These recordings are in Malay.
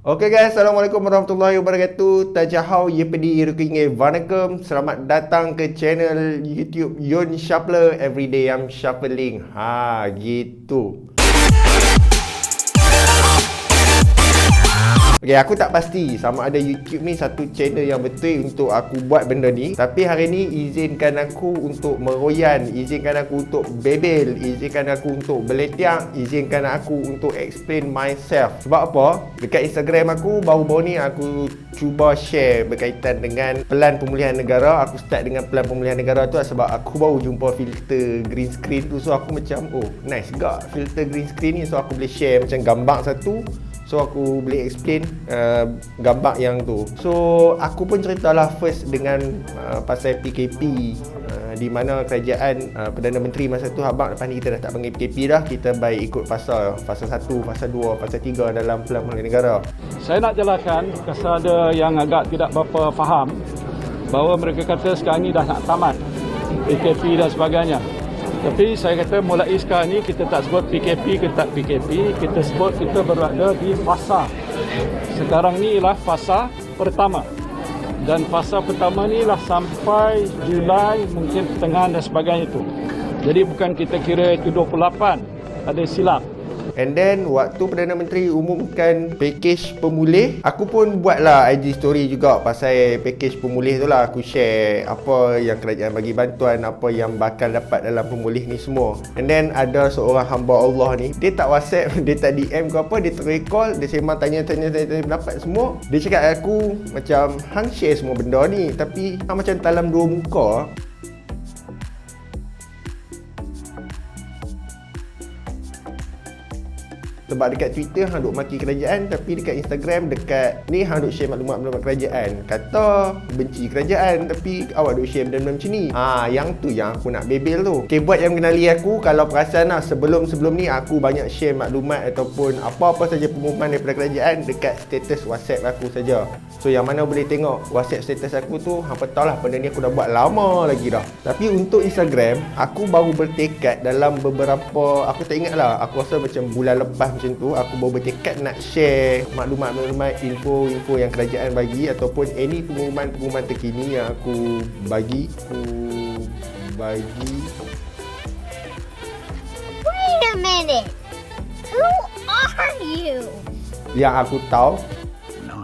Okey guys, Assalamualaikum warahmatullahi wabarakatuh. Tajahau yepedi rukinge vanakkam. Selamat datang ke channel YouTube Yon Shuffler. Everyday I'm shuffling. Gitu. Okay, aku tak pasti sama ada YouTube ni satu channel yang betul untuk aku buat benda ni. Tapi hari ni izinkan aku untuk meroyan, izinkan aku untuk bebel, izinkan aku untuk beletiang, izinkan aku untuk explain myself. Sebab apa? Dekat Instagram aku baru-baru ni aku cuba share berkaitan dengan pelan pemulihan negara. Aku start dengan pelan pemulihan negara tu sebab aku baru jumpa filter green screen tu. So aku macam, oh nice juga filter green screen ni. So aku boleh share macam gambar satu. So aku boleh explain gambar yang tu. So aku pun ceritalah first dengan pasal PKP, di mana kerajaan Perdana Menteri masa tu habaq lepas ni kita dah tak panggil PKP dah, kita baik ikut pasal 1, pasal 2, pasal 3 dalam Pelan Pemulihan Negara. Saya nak jelaskan kepada yang agak tidak berapa faham bahawa mereka kata sekarang ni dah nak tamat PKP dan sebagainya. Tapi saya kata mulai sekarang ni kita tak sebut PKP ke tak PKP, kita sebut kita berada di fasa. Sekarang ni ialah fasa pertama. Dan fasa pertama ni lah sampai Julai, mungkin pertengahan dan sebagainya itu. Jadi bukan kita kira itu 28, ada silap. And then waktu Perdana Menteri umumkan package pemulih, aku pun buatlah IG story juga pasal package pemulih tu lah. Aku share apa yang kerajaan bagi bantuan, apa yang bakal dapat dalam pemulih ni semua. And then ada seorang hamba Allah ni, dia tak WhatsApp, dia tak DM ke apa, dia tercall, dia sembang tanya pendapat semua. Dia cakap aku macam hang share semua benda ni tapi hang macam dalam dua muka. Sebab dekat Twitter hang duk maki kerajaan, tapi dekat Instagram, dekat ni hang duk share maklumat-maklumat kerajaan. Kata benci kerajaan tapi awak duk share benda-benda macam ni. Yang tu yang aku nak bebel tu. Okay, buat yang mengenali aku, kalau perasan lah, sebelum ni aku banyak share maklumat ataupun apa-apa saja pengumuman daripada kerajaan dekat status WhatsApp aku saja. So yang mana boleh tengok WhatsApp status aku tu, hang tahu lah benda ni aku dah buat lama lagi dah. Tapi untuk Instagram, aku baru bertekad dalam beberapa, aku tak ingat lah, aku rasa macam bulan lepas macam tu, aku baru bertekad nak share maklumat-maklumat, info-info yang kerajaan bagi ataupun any pengumuman-pengumuman terkini yang aku bagi. Wait a minute. Who are you? Yang aku tahu.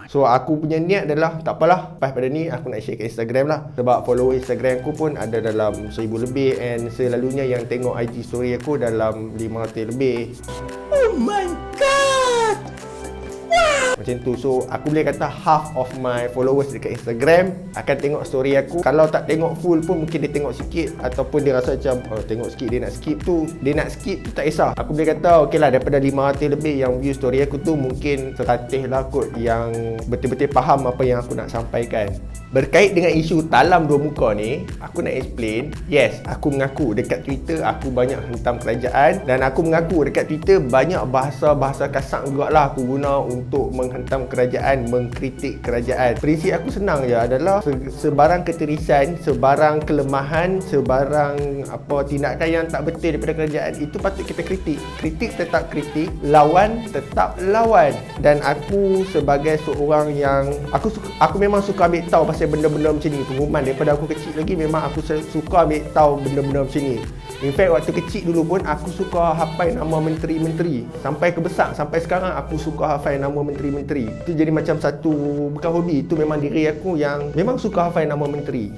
So aku punya niat adalah tak apalah, lepas pada ni aku nak share kat Instagram lah. Sebab follower Instagram aku pun ada dalam 1000 lebih, and selalunya yang tengok IG story aku dalam 500 lebih. Oh my god. Macam tu. So aku boleh kata half of my followers dekat Instagram akan tengok story aku. Kalau tak tengok full pun mungkin dia tengok sikit, ataupun dia rasa macam tengok sikit, dia nak skip tu. Dia nak skip tu tak kisah. Aku boleh kata okey lah, daripada 500 lebih yang view story aku tu, mungkin 100 lah kot yang betul-betul faham apa yang aku nak sampaikan. Berkait dengan isu talam dua muka ni, aku nak explain. Yes, aku mengaku dekat Twitter aku banyak hentam kerajaan, dan aku mengaku dekat Twitter banyak bahasa-bahasa kasar juga lah aku guna untuk menghentam kerajaan, mengkritik kerajaan. Prinsip aku senang je adalah sebarang keterisan, sebarang kelemahan, sebarang tindakan yang tak betul daripada kerajaan itu patut kita kritik. Kritik tetap kritik, lawan tetap lawan. Dan aku sebagai seorang yang aku memang suka ambil tahu pasal benda-benda macam ni, pengumuman daripada aku kecil lagi. Memang aku suka ambil tahu benda-benda macam ni. In fact waktu kecil dulu pun aku suka hafal nama menteri-menteri. Sampai ke besar, sampai sekarang aku suka hafal nama menteri-menteri. Itu jadi macam satu, bukan hobi, itu memang diri aku yang memang suka hafal nama menteri.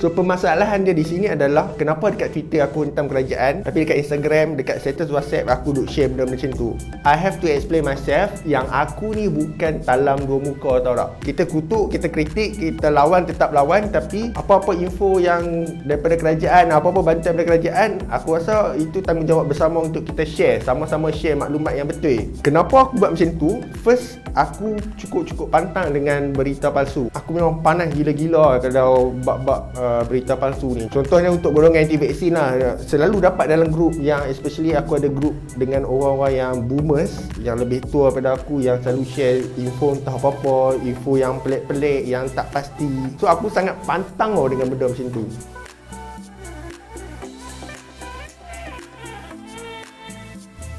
So permasalahan dia di sini adalah kenapa dekat Twitter aku hentam kerajaan, tapi dekat Instagram, dekat status WhatsApp aku duk share benda macam tu. I have to explain myself yang aku ni bukan talam dua muka, tau tak? Kita kutuk, kita kritik, kita lawan, tetap lawan. Tapi apa-apa info yang daripada kerajaan, apa-apa bantuan daripada kerajaan, aku rasa itu tanggungjawab bersama untuk kita share, sama-sama share maklumat yang betul. Kenapa aku buat macam tu? First, aku cukup pantang dengan berita palsu. Aku memang panas gila-gila kalau bab-bab berita palsu ni. Contohnya untuk golongan anti vaksin lah, selalu dapat dalam grup yang, especially aku ada grup dengan orang-orang yang boomers, yang lebih tua daripada aku, yang selalu share info entah apa-apa, info yang pelik-pelik, yang tak pasti. So aku sangat pantang dengan benda macam tu.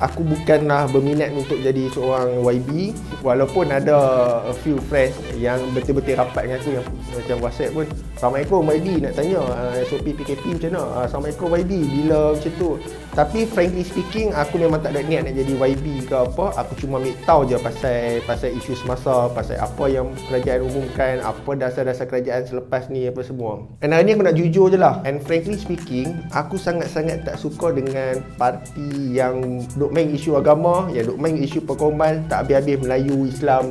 aku bukanlah berminat untuk jadi seorang YB, walaupun ada a few friends yang betul-betul rapat dengan aku yang macam WhatsApp pun, Assalamualaikum YB, nak tanya SOP PKP macam mana, Assalamualaikum YB, bila macam tu. Tapi frankly speaking, aku memang tak ada niat nak jadi YB ke apa. Aku cuma ambil tahu je pasal isu semasa, pasal apa yang kerajaan umumkan, apa dasar-dasar kerajaan selepas ni, apa semua. Dan hari ni aku nak jujur je lah. And frankly speaking, aku sangat-sangat tak suka dengan parti yang duk main isu agama, yang duk main isu perkauman, tak habis-habis Melayu Islam.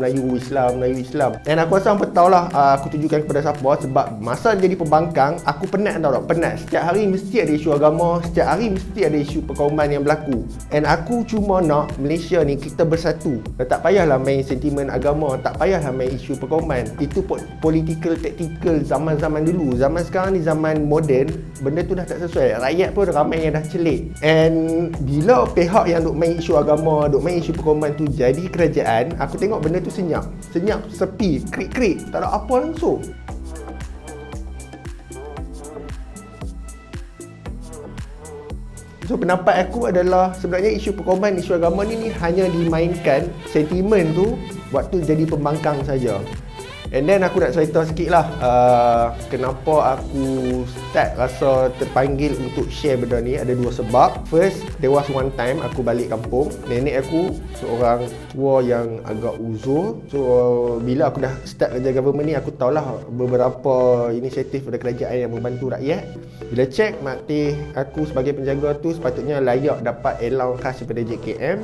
Dan aku rasa hampa tahu lah, aku tunjukkan kepada siapa, sebab masa jadi pembangkang, aku penat tau tak? Penat. Setiap hari mesti ada isu agama, setiap hari mesti ada isu perkauman yang berlaku. And aku cuma nak Malaysia ni kita bersatu. Tak payahlah main sentimen agama, tak payahlah main isu perkauman. Itu political tactical zaman-zaman dulu. Zaman sekarang ni zaman moden, benda tu dah tak sesuai. Rakyat pun ramai yang dah celik. And bila pihak yang duk main isu agama, duk main isu perkauman tu jadi kerajaan, aku tengok benda tu senyap, sepi, krik-krik, tak ada apa langsung. So pendapat aku adalah sebenarnya isu perkauman, isu agama ni hanya dimainkan sentimen tu waktu jadi pembangkang saja. And then aku nak cerita sikit lah kenapa aku start rasa terpanggil untuk share benda ni. Ada dua sebab. First, there was one time aku balik kampung. Nenek aku seorang tua yang agak uzur. So bila aku dah start kerja government ni, aku tahulah beberapa inisiatif dari kerajaan yang membantu rakyat. Bila check, mak teh aku sebagai penjaga tu sepatutnya layak dapat allowance khas daripada JKM,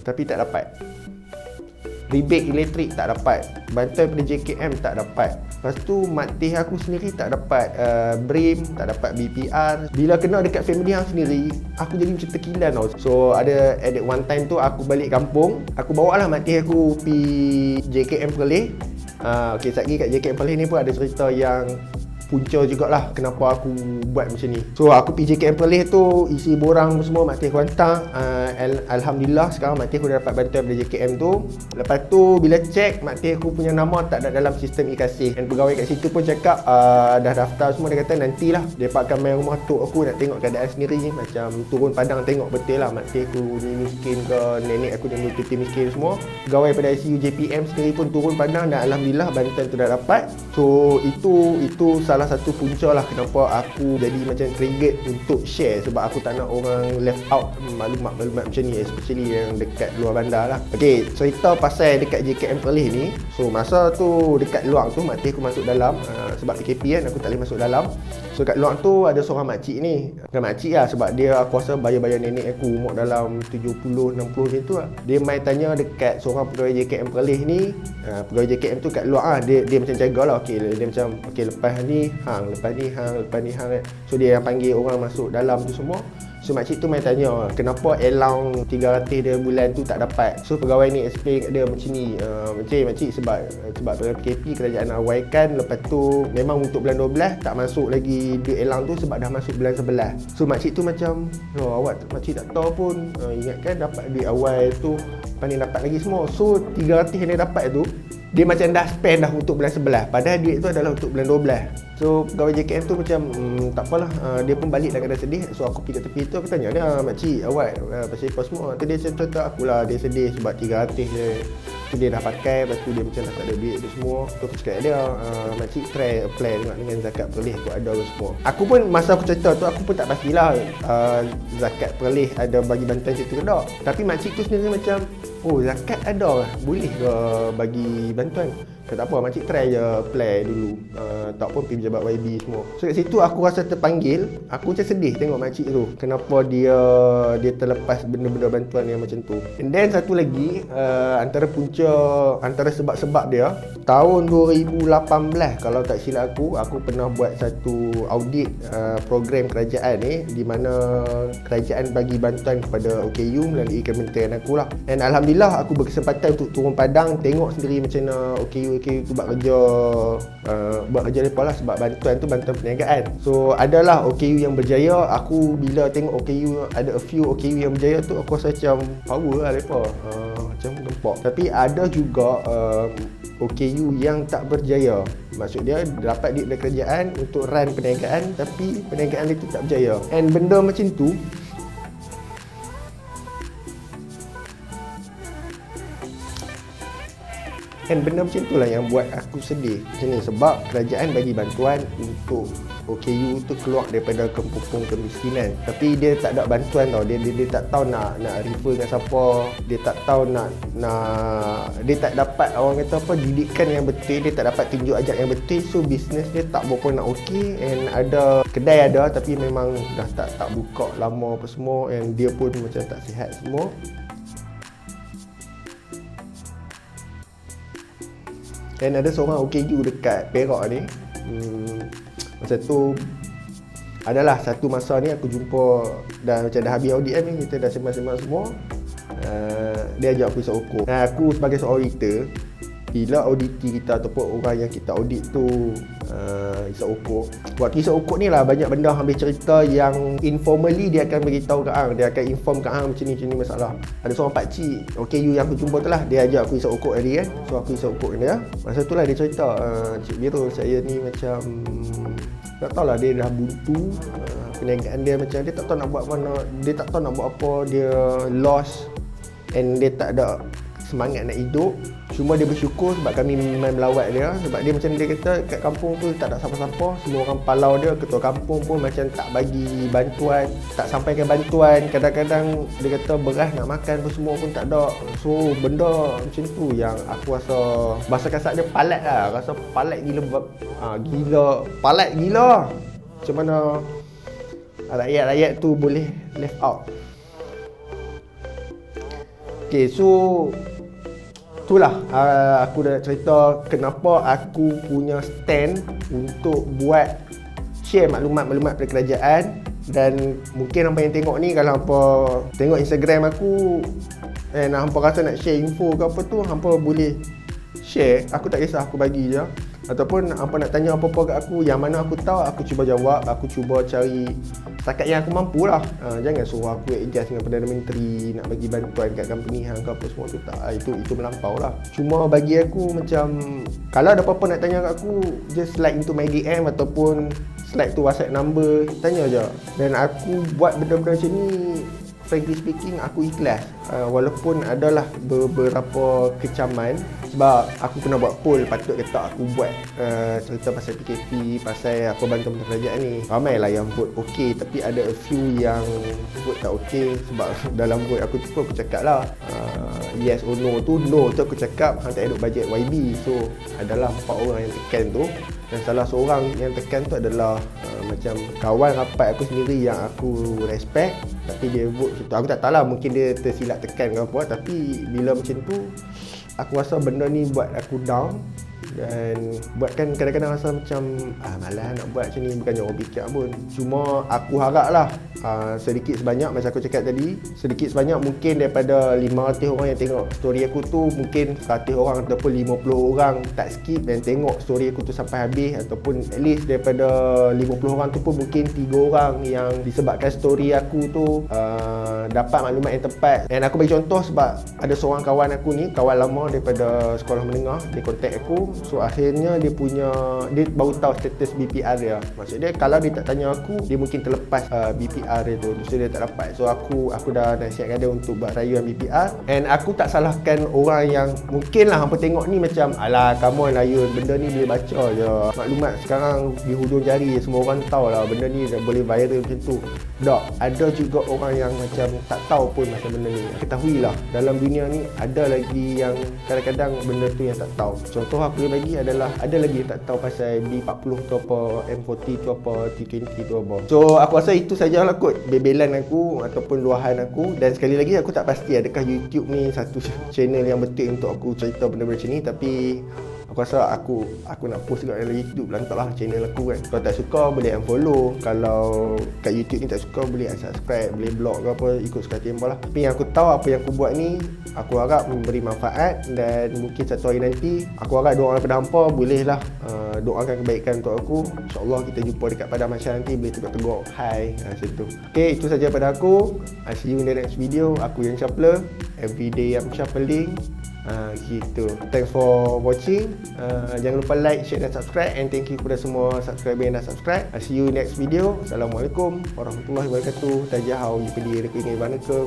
tapi tak dapat. Rebate elektrik tak dapat, bantuan daripada JKM tak dapat. Lepas tu mak teh aku sendiri tak dapat BRIM, tak dapat BPR. Bila kena dekat family hang sendiri, aku jadi macam terkilan tau. So ada at that one time tu aku balik kampung, aku bawa lah mak teh aku pergi JKM Perlis. Okay, sekejap lagi kat JKM Perlis ni pun ada cerita yang punca jugalah kenapa aku buat macam ni. So aku pergi JKM Perlis tu, isi borang semua mak teh aku hantar. Alhamdulillah sekarang mak teh aku dah dapat bantuan dari JKM tu. Lepas tu bila check, mak teh aku punya nama tak ada dalam sistem e-kasih. Dan pegawai kat situ pun cakap dah daftar semua. Dia kata nantilah mereka akan main rumah tok aku nak tengok keadaan sendiri. Macam turun padang tengok betul lah mak teh aku ni miskin ke, nenek aku ni miskin semua. Pegawai pada ICU JPM sendiri pun turun padang dan alhamdulillah bantuan tu dah dapat. So itu salah satu punca lah kenapa aku jadi macam triggered untuk share, sebab aku tak nak orang left out maklumat macam ni, especially yang dekat luar bandar lah. Okay, cerita pasal dekat JKM Perlis ni. So masa tu dekat luar tu mak teh aku masuk dalam, sebab PKP kan aku tak boleh masuk dalam. So kat luar tu ada seorang makcik ni, bukan makcik lah, sebab dia aku rasa bayar nenek aku umur dalam 70-60 macam tu lah. Dia main tanya dekat seorang pegawai JKM Perlis ni, pegawai JKM tu kat luar lah, dia macam jaga lah. Okay, dia macam okay, lepas ni hang. So dia yang panggil orang masuk dalam tu semua. So makcik tu main tanya kenapa allowance 300 dia bulan tu tak dapat. So pegawai ni explain kat dia macam ni, makcik sebab PKP kerajaan awaikan, lepas tu memang untuk bulan 12 tak masuk lagi duit allowance tu sebab dah masuk bulan 11. So makcik tu macam makcik tak tahu pun, ingatkan dapat duit awal tu, lepas ni dapat lagi semua. So 300 yang dia dapat tu dia macam dah spend dah untuk bulan 11, padahal duit tu adalah untuk bulan 12. So pegawai JKM tu macam tak apalah, dia pun balik dalam keadaan sedih. So aku pergi kat tepi tu, aku tanya dia, makcik awak pasal apa semua? Tu dia cerita akulah dia sedih sebab 300 dia tu dia dah pakai, lepas tu dia macam dah tak ada duit tu semua. Tu aku cakap dia, makcik try apply dengan zakat Perlis aku ada semua. Aku pun masa aku cerita tu aku pun tak pastilah zakat Perlis ada bagi bantuan macam tu ke tak. Tapi makcik tu sendiri macam, oh zakat ada, boleh ke bagi bantuan? Tak apa, makcik try je apply dulu. Tak pun pergi pejabat YB semua. So kat situ aku rasa terpanggil. Aku macam sedih tengok makcik tu, kenapa dia terlepas benda-benda bantuan yang macam tu. And then satu lagi, antara sebab-sebab dia, tahun 2018 kalau tak silap aku pernah buat satu audit program kerajaan ni, di mana kerajaan bagi bantuan kepada OKU melalui kementerian aku lah. And alhamdulillah aku berkesempatan untuk turun padang tengok sendiri macam mana OKU tu buat kerja mereka lah, sebab bantuan tu bantuan perniagaan. So adalah OKU yang berjaya. Aku bila tengok OKU, ada a few OKU yang berjaya tu, aku rasa macam power lah mereka, macam gempak. Tapi ada juga OKU yang tak berjaya. Maksud dia dapat duit dari kerajaan untuk run perniagaan, tapi perniagaan dia tu tak berjaya. And benda macam tu And benda macam tu lah yang buat aku sedih macam ni. Sebab kerajaan bagi bantuan untuk OKU tu keluar daripada kepupung kemiskinan, tapi dia tak ada bantuan tau. Dia tak tahu nak refer dengan siapa. Dia tak tahu nak dia tak dapat orang kata apa, didikan yang betul. Dia tak dapat tunjuk ajak yang betul. So bisnes dia tak berapa nak okey. And ada kedai ada, tapi memang dah tak buka lama apa semua. And dia pun macam tak sihat semua. Dan ada seorang OKU dekat Perak ni, masa tu adalah satu masa ni aku jumpa dah macam dah habis audit kan, kita dah sembang-sembang semua. Dia ajak aku isap rokok. Aku sebagai seorang auditor, bila auditi kita ataupun orang yang kita audit tu isap rokok, waktu isap rokok ni lah banyak benda ambil cerita yang informally dia akan beritahu kat hang. Dia akan inform kat hang macam ni masalah. Ada seorang pakcik OKU yang aku jumpa tu lah, dia ajak aku isap rokok tadi kan. So aku isap rokok dia. Masa tu lah dia cerita, Cik Biro, saya ni macam tak tahulah, dia dah buntu. Perniagaan dia macam dia tak tahu nak buat mana, dia tak tahu nak buat apa, dia lost and dia tak ada semangat nak hidup. Cuma dia bersyukur sebab kami memang melawat dia. Sebab dia macam dia kata kat kampung tu tak ada siapa-siapa, semua orang palau dia. Ketua kampung pun macam tak bagi bantuan, tak sampaikan bantuan. Kadang-kadang dia kata beras nak makan pun semua pun tak ada. So benda macam tu yang aku rasa, bahasa kasar dia palat lah. Rasa palat gila, palat gila. Macam mana rakyat-rakyat tu boleh left out. Okay, so itulah aku dah cerita kenapa aku punya stand untuk buat share maklumat-maklumat pada kerajaan. Dan mungkin hampa yang tengok ni, kalau hampa tengok Instagram aku and hampa rasa nak share info ke apa tu, hampa boleh share. Aku tak kisah, aku bagi je. Ataupun hampa nak tanya apa-apa kat aku yang mana aku tahu, aku cuba jawab. Aku cuba cari setakat yang aku mampu lah. Jangan suruh aku adjust dengan Perdana Menteri nak bagi bantuan kat company hang ke apa semua tu, tak. Itu melampau lah. Cuma bagi aku macam, kalau ada apa-apa nak tanya kat aku, just slide into my DM ataupun slide tu WhatsApp number, tanya je. Dan aku buat benda-benda macam ni, frankly speaking, aku ikhlas. Walaupun adalah beberapa kecaman. Sebab aku pernah buat poll, patut ke tak aku buat cerita pasal PKP, pasal apa bantuan kerajaan ni. Ramailah yang vote okey, tapi ada a few yang vote tak okey. Sebab dalam vote aku tu aku cakap lah, yes or no tu aku cakap hang tak ada bajet YB. So adalah 4 orang yang tekan tu. Dan salah seorang yang tekan tu adalah macam kawan rapat aku sendiri yang aku respect, tapi dia vote macam tu. Aku tak tahu lah, mungkin dia tersilap tekan ke apa. Tapi bila macam tu, aku rasa benda ni buat aku down. Dan buatkan kadang-kadang rasa macam malas nak buat macam ni, bukannya orang fikir pun. Cuma aku harap lah sedikit sebanyak, macam aku cakap tadi, sedikit sebanyak mungkin daripada 500 orang yang tengok story aku tu, mungkin 100 orang ataupun 50 orang tak skip dan tengok story aku tu sampai habis. Ataupun at least daripada 50 orang tu pun mungkin 3 orang yang disebabkan story aku tu dapat maklumat yang tepat. Dan aku bagi contoh sebab ada seorang kawan aku ni, kawan lama daripada sekolah menengah, dia contact aku. So akhirnya dia baru tahu status BPR dia. Maksud dia kalau dia tak tanya aku, dia mungkin terlepas BPR dia tu. So dia tak dapat. So aku dah nasihatkan dia untuk buat rayuan BPR. And aku tak salahkan orang yang mungkin lah hampa tengok ni macam, alah come on rayun, benda ni boleh baca je. Maklumat sekarang di hujung jari, semua orang tahu lah benda ni dah boleh viral macam tu. Tak, ada juga orang yang macam tak tahu pun macam benda ni. Ketahuilah dalam dunia ni ada lagi yang kadang-kadang benda tu yang tak tahu. Contoh aku bagi adalah ada lagi yang tak tahu pasal B40 tu apa, M40 tu apa, T20 tu apa. So aku rasa itu sajalah kot bebelan aku ataupun luahan aku. Dan sekali lagi aku tak pasti adakah YouTube ni satu channel yang betul untuk aku cerita benda-benda macam ni. Tapi aku rasa aku nak post juga dalam YouTube, lantaklah channel aku kan. Kalau tak suka boleh unfollow. Kalau kat YouTube ni tak suka boleh unsubscribe, boleh block ke apa, ikut suka hati hampa lah. Tapi yang aku tahu apa yang aku buat ni, aku harap memberi manfaat. Dan mungkin satu hari nanti aku harap doa daripada hampa bolehlah doakan kebaikan untuk aku. InsyaAllah kita jumpa dekat Padang Masyar nanti, boleh tegur-tegur hi macam tu. Okay, itu saja daripada aku. I see you in the next video. Aku yang Shuffler, everyday I'm shuffling. Gitu. Thanks for watching. Jangan lupa like, share dan subscribe. And thank you kepada semua subscriber yang dah subscribe. I see you next video. Assalamualaikum warahmatullahi wabarakatuh. Tajahau, you pedih, rekening, mana ke.